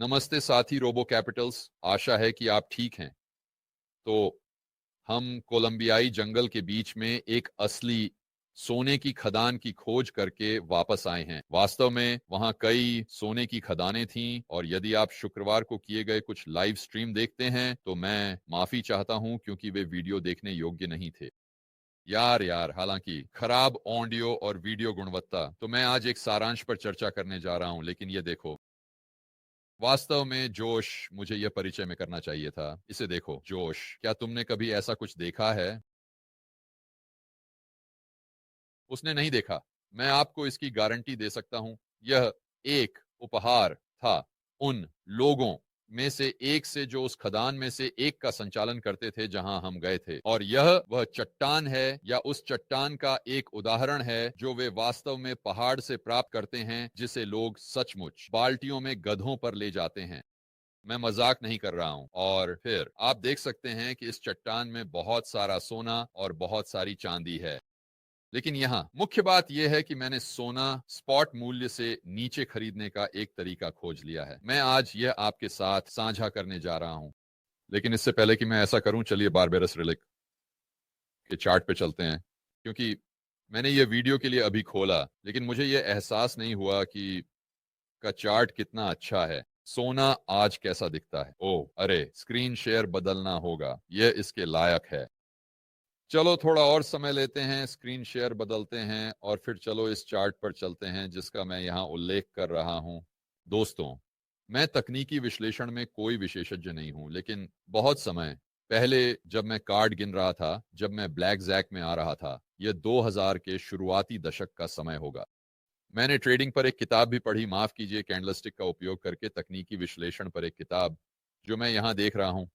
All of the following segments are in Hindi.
नमस्ते साथी रोबो कैपिटल्स, आशा है कि आप ठीक हैं। तो हम कोलंबियाई जंगल के बीच में एक असली सोने की खदान की खोज करके वापस आए हैं। वास्तव में वहां कई सोने की खदानें थीं और यदि आप शुक्रवार को किए गए कुछ लाइव स्ट्रीम देखते हैं तो मैं माफी चाहता हूं क्योंकि वे वीडियो देखने योग्य नहीं थे। यार हालांकि खराब ऑडियो और वीडियो गुणवत्ता। तो मैं आज एक सारांश पर चर्चा करने जा रहा हूं, लेकिन ये देखो, वास्तव में जोश, मुझे यह परिचय में करना चाहिए था। इसे देखो, जोश, क्या तुमने कभी ऐसा कुछ देखा है? उसने नहीं देखा। मैं आपको इसकी गारंटी दे सकता हूं। यह एक उपहार था उन लोगों में से एक से जो उस खदान में से एक का संचालन करते थे जहां हम गए थे, और यह वह चट्टान है या उस चट्टान का एक उदाहरण है जो वे वास्तव में पहाड़ से प्राप्त करते हैं, जिसे लोग सचमुच बाल्टियों में गधों पर ले जाते हैं। मैं मजाक नहीं कर रहा हूं। और फिर आप देख सकते हैं कि इस चट्टान में बहुत सारा सोना और बहुत सारी चांदी है। लेकिन यहाँ मुख्य बात यह है कि मैंने सोना स्पॉट मूल्य से नीचे खरीदने का एक तरीका खोज लिया है। मैं आज यह आपके साथ साझा करने जा रहा हूं। लेकिन इससे पहले कि मैं ऐसा करूं, चलिए बारबेरस रिलिक के चार्ट पे चलते हैं, क्योंकि मैंने ये वीडियो के लिए अभी खोला, लेकिन मुझे यह एहसास नहीं हुआ कि का चार्ट कितना अच्छा है। सोना आज कैसा दिखता है? ओह अरे, स्क्रीन शेयर बदलना होगा, यह इसके लायक है। चलो थोड़ा और समय लेते हैं, स्क्रीन शेयर बदलते हैं और फिर चलो इस चार्ट पर चलते हैं जिसका मैं यहाँ उल्लेख कर रहा हूँ। दोस्तों, मैं तकनीकी विश्लेषण में कोई विशेषज्ञ नहीं हूं, लेकिन बहुत समय पहले जब मैं कार्ड गिन रहा था, जब मैं ब्लैक जैक में आ रहा था, यह 2000 के शुरुआती दशक का समय होगा, मैंने ट्रेडिंग पर एक किताब भी पढ़ी। माफ कीजिए, कैंडलस्टिक का उपयोग करके तकनीकी विश्लेषण पर एक किताब जो मैं यहां देख रहा हूं।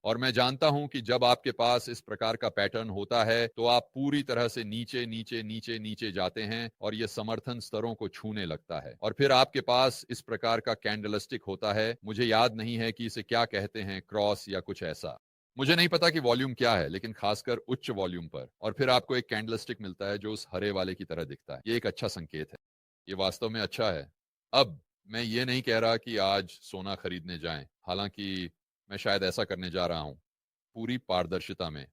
और मैं जानता हूं कि जब आपके पास इस प्रकार का पैटर्न होता है तो आप पूरी तरह से नीचे नीचे नीचे नीचे जाते हैं और यह समर्थन स्तरों को छूने लगता है, और फिर आपके पास इस प्रकार का कैंडलस्टिक होता है। मुझे याद नहीं है कि इसे क्या कहते हैं, क्रॉस या कुछ ऐसा। मुझे नहीं पता कि वॉल्यूम क्या है, लेकिन खासकर उच्च वॉल्यूम पर। और फिर आपको एक कैंडलस्टिक मिलता है जो उस हरे वाले की तरह दिखता है। ये एक अच्छा संकेत है। ये वास्तव में अच्छा है। अब मैं ये नहीं कह रहा कि आज सोना खरीदने जाएं, हालांकि मैं शायद ऐसा करने जा रहा हूं, पूरी पारदर्शिता में।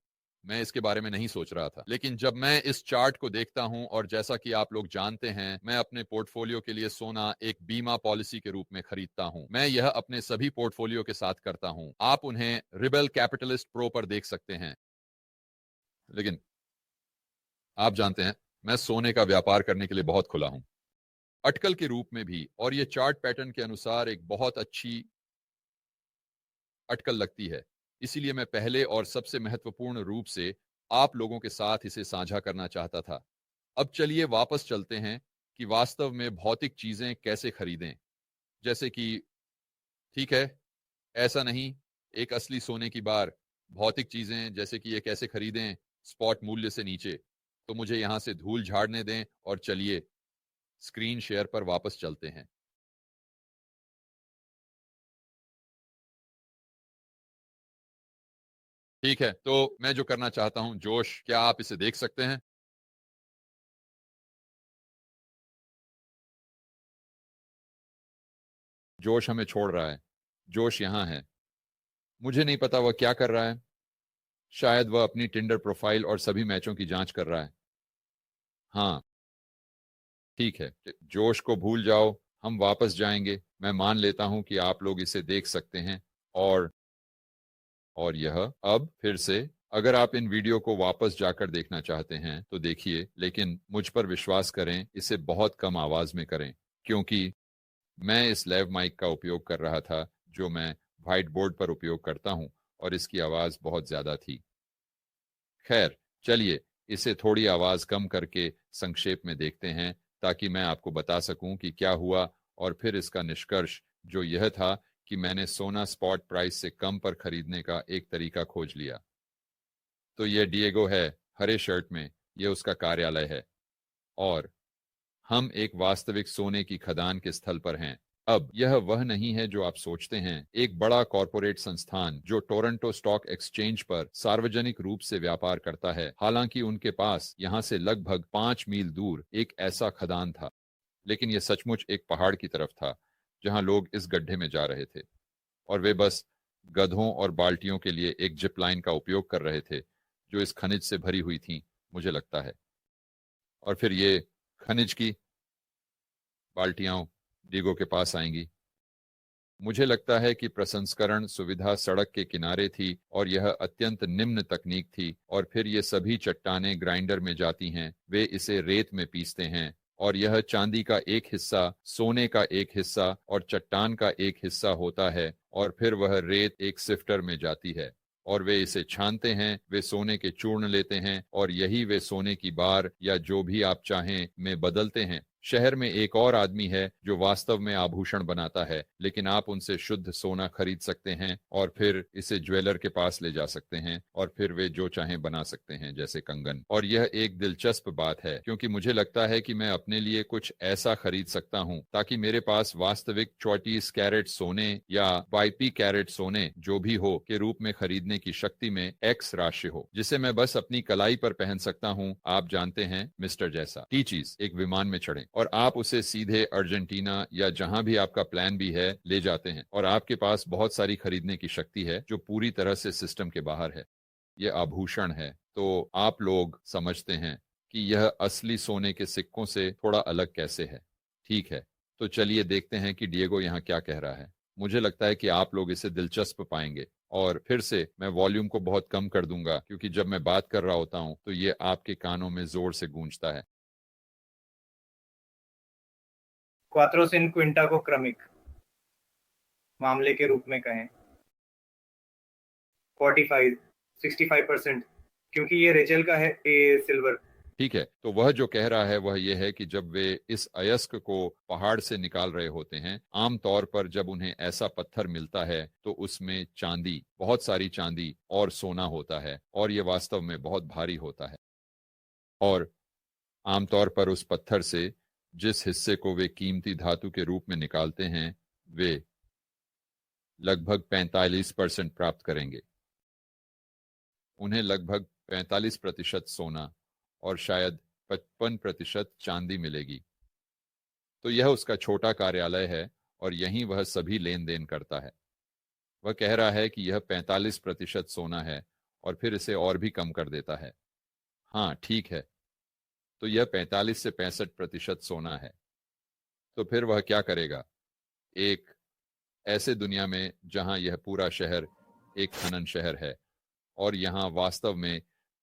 मैं इसके बारे में नहीं सोच रहा था, लेकिन जब मैं इस चार्ट को देखता हूं, और जैसा कि आप लोग जानते हैं, मैं अपने पोर्टफोलियो के लिए सोना एक बीमा पॉलिसी के रूप में खरीदता हूं। मैं यह अपने सभी पोर्टफोलियो के साथ करता हूं। आप उन्हें रिबेल कैपिटलिस्ट प्रो पर देख सकते हैं। लेकिन आप जानते हैं, मैं सोने का व्यापार करने के लिए बहुत खुला हूं, अटकल के रूप में भी। और यह चार्ट पैटर्न के अनुसार एक बहुत अच्छी अटकल लगती है। इसीलिए मैं पहले और सबसे महत्वपूर्ण रूप से आप लोगों के साथ इसे साझा करना चाहता था। अब चलिए वापस चलते हैं कि वास्तव में भौतिक चीजें कैसे खरीदें। जैसे कि, ठीक है, ऐसा नहीं, एक असली सोने की बार, भौतिक चीजें जैसे कि ये कैसे खरीदें स्पॉट मूल्य से नीचे। तो मुझे यहां से धूल झाड़ने दें और चलिए स्क्रीन शेयर पर वापस चलते हैं। ठीक है, तो मैं जो करना चाहता हूं, जोश, क्या आप इसे देख सकते हैं? जोश हमें छोड़ रहा है। जोश यहां है। मुझे नहीं पता वह क्या कर रहा है। शायद वह अपनी टिंडर प्रोफाइल और सभी मैचों की जांच कर रहा है। हाँ, ठीक है, जोश को भूल जाओ, हम वापस जाएंगे। मैं मान लेता हूं कि आप लोग इसे देख सकते हैं। और यह अब फिर से, अगर आप इन वीडियो को वापस जाकर देखना चाहते हैं तो देखिए, लेकिन मुझ पर विश्वास करें, इसे बहुत कम आवाज में करें, क्योंकि मैं इस लेव माइक का उपयोग कर रहा था जो मैं व्हाइट बोर्ड पर उपयोग करता हूं, और इसकी आवाज बहुत ज्यादा थी। खैर, चलिए इसे थोड़ी आवाज कम करके संक्षेप में देखते हैं, ताकि मैं आपको बता सकूं कि क्या हुआ, और फिर इसका निष्कर्ष जो यह था कि मैंने सोना स्पॉट प्राइस से कम पर खरीदने का एक तरीका खोज लिया। तो यह डिएगो है, हरे शर्ट में, यह उसका कार्यालय है, और हम एक वास्तविक सोने की खदान के स्थल पर हैं। अब यह वह नहीं है जो आप सोचते हैं, एक बड़ा कॉरपोरेट संस्थान जो टोरंटो स्टॉक एक्सचेंज पर सार्वजनिक रूप से व्यापार करता है। हालांकि उनके पास यहां से लगभग 5 मील दूर एक ऐसा खदान था, लेकिन यह सचमुच एक पहाड़ की तरफ था जहां लोग इस गड्ढे में जा रहे थे और वे बस गधों और बाल्टियों के लिए एक जिप लाइन का उपयोग कर रहे थे जो इस खनिज से भरी हुई थी, मुझे लगता है। और फिर ये खनिज की बाल्टियां डीगो के पास आएंगी। मुझे लगता है कि प्रसंस्करण सुविधा सड़क के किनारे थी और यह अत्यंत निम्न तकनीक थी, और फिर ये सभी चट्टानें ग्राइंडर में जाती हैं, वे इसे रेत में पीसते हैं और यह चांदी का एक हिस्सा, सोने का एक हिस्सा और चट्टान का एक हिस्सा होता है, और फिर वह रेत एक सिफ्टर में जाती है और वे इसे छानते हैं, वे सोने के चूर्ण लेते हैं और यही वे सोने की बार या जो भी आप चाहें में बदलते हैं। शहर में एक और आदमी है जो वास्तव में आभूषण बनाता है, लेकिन आप उनसे शुद्ध सोना खरीद सकते हैं और फिर इसे ज्वेलर के पास ले जा सकते हैं और फिर वे जो चाहें बना सकते हैं, जैसे कंगन। और यह एक दिलचस्प बात है क्योंकि मुझे लगता है कि मैं अपने लिए कुछ ऐसा खरीद सकता हूं ताकि मेरे पास वास्तविक 34 कैरेट सोने या 22 कैरेट सोने जो भी हो के रूप में खरीदने की शक्ति में एक्स राशि हो, जिसे मैं बस अपनी कलाई पर पहन सकता हूं, आप जानते हैं मिस्टर जैसा। टी चीज, एक विमान में चढ़ें और आप उसे सीधे अर्जेंटीना या जहां भी आपका प्लान भी है ले जाते हैं और आपके पास बहुत सारी खरीदने की शक्ति है जो पूरी तरह से सिस्टम के बाहर है। यह आभूषण है, तो आप लोग समझते हैं कि यह असली सोने के सिक्कों से थोड़ा अलग कैसे है। ठीक है, तो चलिए देखते हैं कि डिएगो यहाँ क्या कह रहा है। मुझे लगता है कि आप लोग इसे दिलचस्प पाएंगे। और फिर से मैं वॉल्यूम को बहुत कम कर दूंगा क्योंकि जब मैं बात कर रहा होता हूं तो ये आपके कानों में जोर से गूंजता है। क्वात्रो सिन क्विंटा को क्रमिक मामले के रूप में कहें। 45 65%, क्योंकि ये रेचल का है ए सिल्वर। ठीक है, तो वह जो कह रहा है वह यह है कि जब वे इस अयस्क को पहाड़ से निकाल रहे होते हैं, आमतौर पर जब उन्हें ऐसा पत्थर मिलता है तो उसमें चांदी, बहुत सारी चांदी और सोना होता है और यह वास्तव में बहुत भारी होता है। और आमतौर पर उस पत्थर से जिस हिस्से को वे कीमती धातु के रूप में निकालते हैं, वे लगभग 45% प्राप्त करेंगे। उन्हें लगभग 45% सोना और शायद 55% चांदी मिलेगी। तो यह उसका छोटा कार्यालय है और यहीं वह सभी लेन देन करता है। वह कह रहा है कि यह 45% सोना है और फिर इसे और भी कम कर देता है। हाँ ठीक है, तो यह 45 से 65% सोना है। तो फिर वह क्या करेगा? एक ऐसे दुनिया में जहां यह पूरा शहर एक खनन शहर है और यहां वास्तव में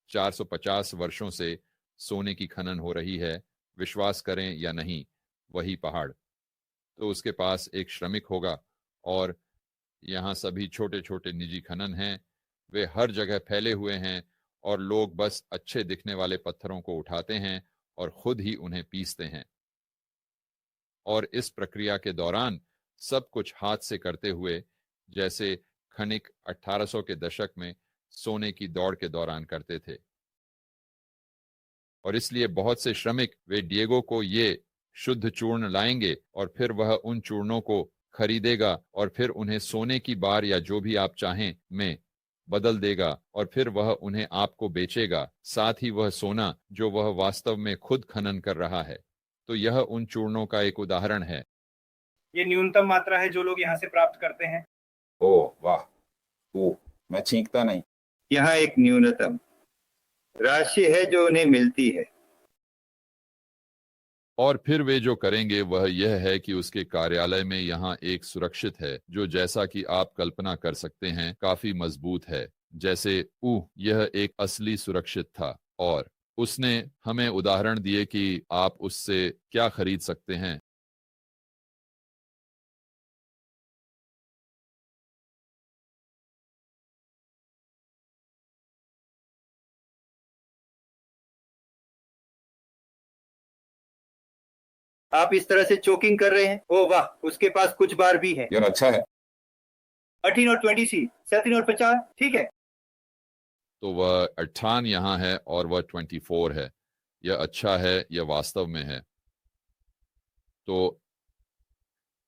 450 वर्षों से सोने की खनन हो रही है, विश्वास करें या नहीं, वही पहाड़। तो उसके पास एक श्रमिक होगा और यहाँ सभी छोटे छोटे निजी खनन हैं, वे हर जगह फैले हुए हैं और लोग बस अच्छे दिखने वाले पत्थरों को उठाते हैं और खुद ही उन्हें पीसते हैं। और इस प्रक्रिया के दौरान सब कुछ हाथ से करते हुए, जैसे खनिक 1800 के दशक में सोने की दौड़ के दौरान करते थे। और इसलिए बहुत से श्रमिक वे डिएगो को ये शुद्ध चूर्ण लाएंगे और फिर वह उन चूर्णों को खरीदेगा और फिर उन्हें सोने की बार या जो भी आप चाहें में बदल देगा और फिर वह उन्हें आपको बेचेगा, साथ ही वह सोना जो वह वास्तव में खुद खनन कर रहा है। तो यह उन चूर्णों का एक उदाहरण है। ये न्यूनतम मात्रा है जो लोग यहाँ से प्राप्त करते हैं। ओह वाह, ओह मैं छींकता नहीं। यहाँ एक न्यूनतम राशि है जो उन्हें मिलती है। और फिर वे जो करेंगे वह यह है कि उसके कार्यालय में यहाँ एक सुरक्षित है जो, जैसा कि आप कल्पना कर सकते हैं, काफी मजबूत है। जैसे यह एक असली सुरक्षित था और उसने हमें उदाहरण दिए कि आप उससे क्या खरीद सकते हैं। आप इस तरह से चोकिंग कर रहे हैं। ओह वाह, उसके पास कुछ बार भी है। यार अच्छा है। 18 और 20 सी, 37 और 50, ठीक है। तो वह 58 यहाँ है और वह 24 है। यह अच्छा है, यह वास्तव में है। तो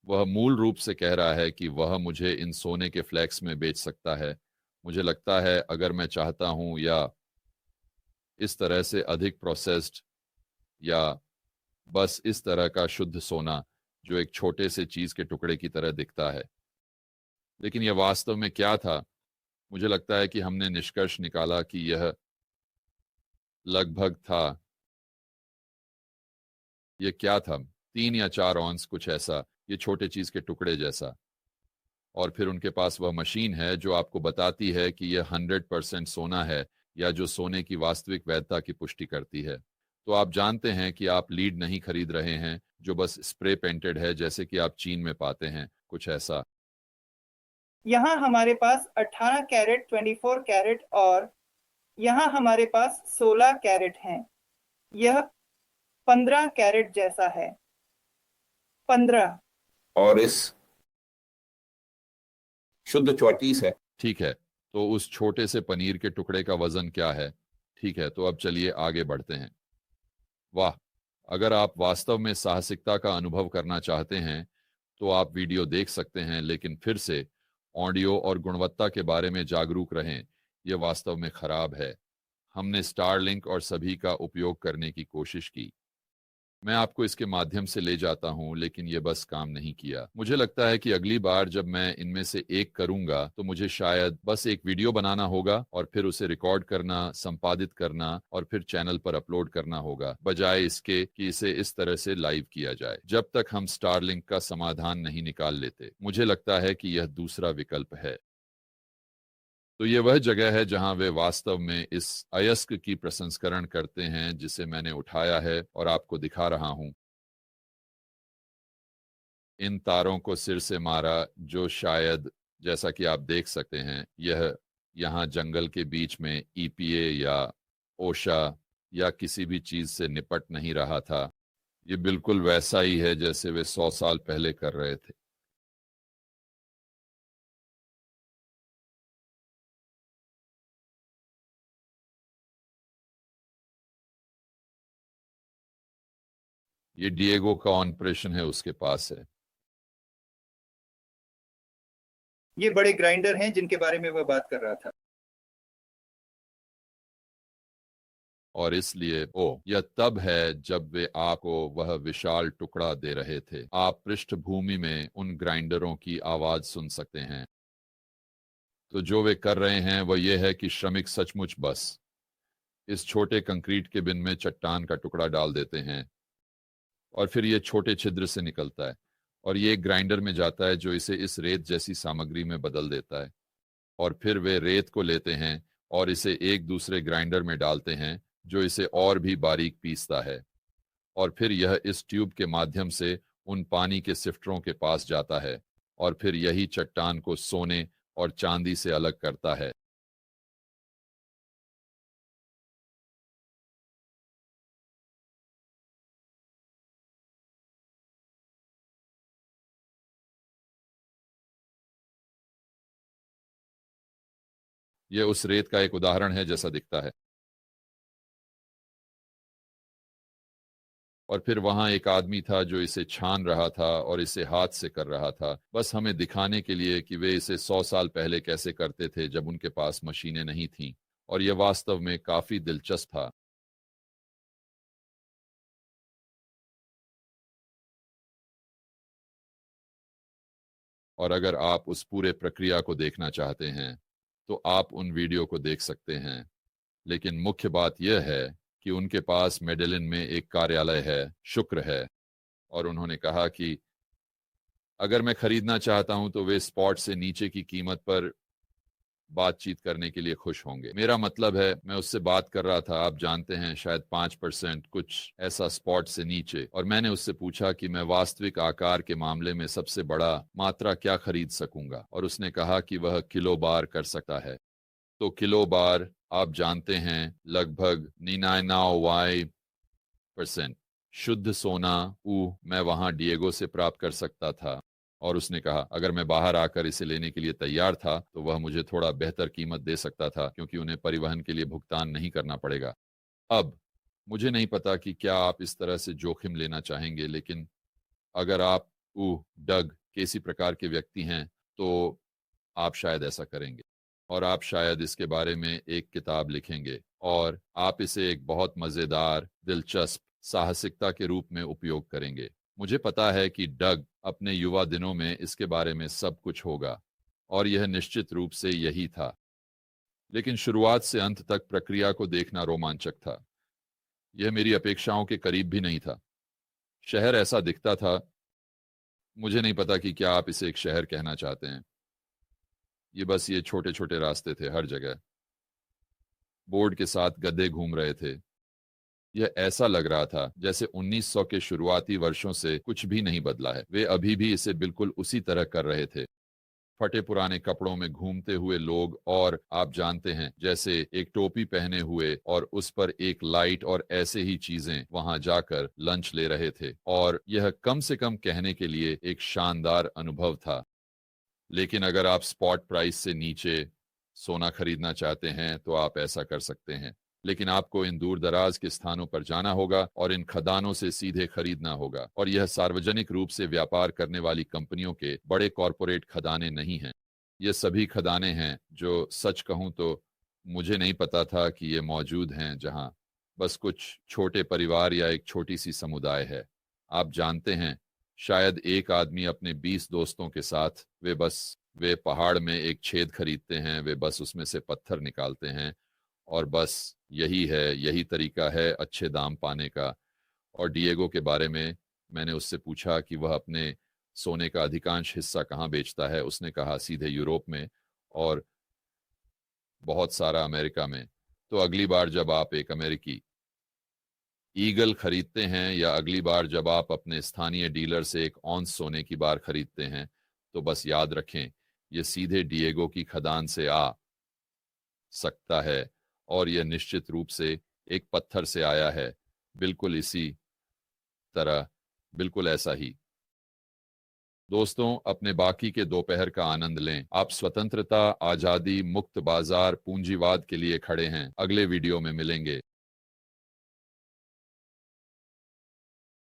वह मूल रूप से कह रहा है कि वह मुझे इन सोने के फ्लैक्स में बेच सकता है। मुझे लगता है अगर मैं चाहता हूं, या इस तरह से अधिक प्रोसेस्ड या बस इस तरह का शुद्ध सोना जो एक छोटे से चीज के टुकड़े की तरह दिखता है। लेकिन यह वास्तव में क्या था? मुझे लगता है कि हमने निष्कर्ष निकाला कि यह लगभग था, यह क्या था, 3 या 4 औंस, कुछ ऐसा, ये छोटे चीज के टुकड़े जैसा। और फिर उनके पास वह मशीन है जो आपको बताती है कि यह 100% सोना है, या जो सोने की वास्तविक वैधता की पुष्टि करती है। तो आप जानते हैं कि आप लीड नहीं खरीद रहे हैं जो बस स्प्रे पेंटेड है, जैसे कि आप चीन में पाते हैं, कुछ ऐसा। यहाँ हमारे पास 18 कैरेट, 24 कैरेट और यहाँ हमारे पास 16 कैरेट हैं। यह 15 कैरेट जैसा है। 15। और इस शुद्ध 34 है। ठीक है, तो उस छोटे से पनीर के टुकड़े का वजन क्या है? ठीक है, तो अब चलिए आगे बढ़ते हैं। वाह, अगर आप वास्तव में साहसिकता का अनुभव करना चाहते हैं तो आप वीडियो देख सकते हैं, लेकिन फिर से ऑडियो और गुणवत्ता के बारे में जागरूक रहें, यह वास्तव में खराब है। हमने स्टारलिंक और सभी का उपयोग करने की कोशिश की। मैं आपको इसके माध्यम से ले जाता हूं, लेकिन यह बस काम नहीं किया। मुझे लगता है कि अगली बार जब मैं इनमें से एक करूंगा तो मुझे शायद बस एक वीडियो बनाना होगा और फिर उसे रिकॉर्ड करना, संपादित करना और फिर चैनल पर अपलोड करना होगा, बजाय इसके कि इसे इस तरह से लाइव किया जाए, जब तक हम स्टारलिंक का समाधान नहीं निकाल लेते। मुझे लगता है कि यह दूसरा विकल्प है। तो ये वह जगह है जहां वे वास्तव में इस अयस्क की प्रसंस्करण करते हैं जिसे मैंने उठाया है और आपको दिखा रहा हूं। इन तारों को सिर से मारा, जो शायद, जैसा कि आप देख सकते हैं, यह यहाँ जंगल के बीच में ईपीए या ओशा या किसी भी चीज से निपट नहीं रहा था। ये बिल्कुल वैसा ही है जैसे वे 100 साल पहले कर रहे थे। ये डिएगो का ऑपरेशन है, उसके पास है। ये बड़े ग्राइंडर हैं जिनके बारे में वह बात कर रहा था। और इसलिए यह तब है जब वे आपको वह विशाल टुकड़ा दे रहे थे। आप पृष्ठभूमि में उन ग्राइंडरों की आवाज सुन सकते हैं। तो जो वे कर रहे हैं वह यह है कि श्रमिक सचमुच बस इस छोटे कंक्रीट के बिन में चट्टान का टुकड़ा डाल देते हैं और फिर यह छोटे छिद्र से निकलता है और ये एक ग्राइंडर में जाता है जो इसे इस रेत जैसी सामग्री में बदल देता है। और फिर वे रेत को लेते हैं और इसे एक दूसरे ग्राइंडर में डालते हैं जो इसे और भी बारीक पीसता है। और फिर यह इस ट्यूब के माध्यम से उन पानी के सिफ्टरों के पास जाता है और फिर यही चट्टान को सोने और चांदी से अलग करता है। यह उस रेत का एक उदाहरण है जैसा दिखता है। और फिर वहां एक आदमी था जो इसे छान रहा था और इसे हाथ से कर रहा था, बस हमें दिखाने के लिए कि वे इसे 100 साल पहले कैसे करते थे जब उनके पास मशीनें नहीं थीं। और यह वास्तव में काफी दिलचस्प था। और अगर आप उस पूरे प्रक्रिया को देखना चाहते हैं तो आप उन वीडियो को देख सकते हैं। लेकिन मुख्य बात यह है कि उनके पास मेडेलिन में एक कार्यालय है, शुक्र है। और उन्होंने कहा कि अगर मैं खरीदना चाहता हूं तो वे स्पॉट से नीचे की कीमत पर बातचीत करने के लिए खुश होंगे। मेरा मतलब है, मैं उससे बात कर रहा था, आप जानते हैं, शायद 5%, कुछ ऐसा स्पॉट से नीचे। और मैंने उससे पूछा कि मैं वास्तविक आकार के मामले में सबसे बड़ा मात्रा क्या खरीद सकूंगा, और उसने कहा कि वह किलो बार कर सकता है। तो किलो बार, आप जानते हैं, लगभग 99% शुद्ध सोना। मैं वहां डिएगो से प्राप्त कर सकता था। और उसने कहा अगर मैं बाहर आकर इसे लेने के लिए तैयार था तो वह मुझे थोड़ा बेहतर कीमत दे सकता था, क्योंकि उन्हें परिवहन के लिए भुगतान नहीं करना पड़ेगा। अब मुझे नहीं पता कि क्या आप इस तरह से जोखिम लेना चाहेंगे, लेकिन अगर आप डग केसी प्रकार के व्यक्ति हैं तो आप शायद ऐसा करेंगे। और आप शायद इसके बारे में एक किताब लिखेंगे और आप इसे एक बहुत मजेदार, दिलचस्प साहसिकता के रूप में उपयोग करेंगे। मुझे पता है कि डग अपने युवा दिनों में इसके बारे में सब कुछ होगा और यह निश्चित रूप से यही था, लेकिन शुरुआत से अंत तक प्रक्रिया को देखना रोमांचक था। यह मेरी अपेक्षाओं के करीब भी नहीं था। शहर ऐसा दिखता था, मुझे नहीं पता कि क्या आप इसे एक शहर कहना चाहते हैं। ये छोटे छोटे रास्ते थे हर जगह, बोर्ड के साथ गधे घूम रहे थे। यह ऐसा लग रहा था जैसे 1900 के शुरुआती वर्षों से कुछ भी नहीं बदला है। वे अभी भी इसे बिल्कुल उसी तरह कर रहे थे। फटे पुराने कपड़ों में घूमते हुए लोग, और आप जानते हैं, जैसे एक टोपी पहने हुए और उस पर एक लाइट, और ऐसे ही चीजें वहां जाकर लंच ले रहे थे। और यह कम से कम कहने के लिए एक शानदार अनुभव था। लेकिन अगर आप स्पॉट प्राइस से नीचे सोना खरीदना चाहते हैं तो आप ऐसा कर सकते हैं, लेकिन आपको इन दूर दराज के स्थानों पर जाना होगा और इन खदानों से सीधे खरीदना होगा। और यह सार्वजनिक रूप से व्यापार करने वाली कंपनियों के बड़े कॉरपोरेट खदाने नहीं हैं। ये सभी खदाने हैं जो, सच कहूं तो मुझे नहीं पता था कि ये मौजूद हैं, जहां बस कुछ छोटे परिवार या एक छोटी सी समुदाय है। आप जानते हैं, शायद एक आदमी अपने 20 दोस्तों के साथ, वे पहाड़ में एक छेद खरीदते हैं, वे बस उसमें से पत्थर निकालते हैं, और बस यही तरीका है अच्छे दाम पाने का। और डिएगो के बारे में मैंने उससे पूछा कि वह अपने सोने का अधिकांश हिस्सा कहाँ बेचता है। उसने कहा सीधे यूरोप में और बहुत सारा अमेरिका में। तो अगली बार जब आप एक अमेरिकी ईगल खरीदते हैं, या अगली बार जब आप अपने स्थानीय डीलर से एक औंस सोने की बार खरीदते हैं, तो बस याद रखें, ये सीधे डिएगो की खदान से आ सकता है, और यह निश्चित रूप से एक पत्थर से आया है, बिल्कुल इसी तरह, बिल्कुल ऐसा ही। दोस्तों, अपने बाकी के दोपहर का आनंद लें। आप स्वतंत्रता, आजादी, मुक्त बाजार, पूंजीवाद के लिए खड़े हैं। अगले वीडियो में मिलेंगे।